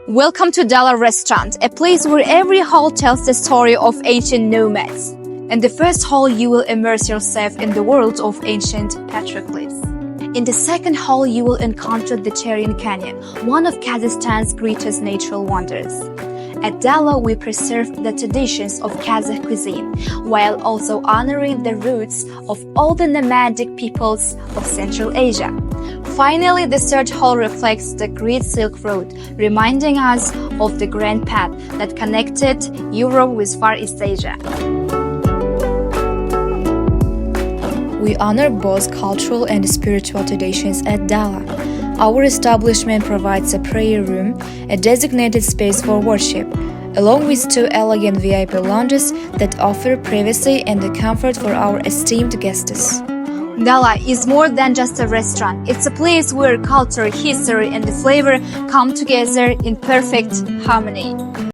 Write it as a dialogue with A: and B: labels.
A: Welcome to Dala restaurant, a place where every hall tells the story of ancient nomads. In the first hall, you will immerse yourself in the world of ancient petroglyphs. In the second hall, you will encounter the Cheryan Canyon, one of Kazakhstan's greatest natural wonders. At Dala, we preserve the traditions of Kazakh cuisine, while also honoring the roots of all the nomadic peoples of Central Asia. Finally, the third hall reflects the Great Silk Road, reminding us of the grand path that connected Europe with Far East Asia. We honor both cultural and spiritual traditions at Dala. Our establishment provides a prayer room, a designated space for worship, along with two elegant VIP lounges that offer privacy and the comfort for our esteemed guests. Dala is more than just a restaurant. It's a place where culture, history, and the flavor come together in perfect harmony.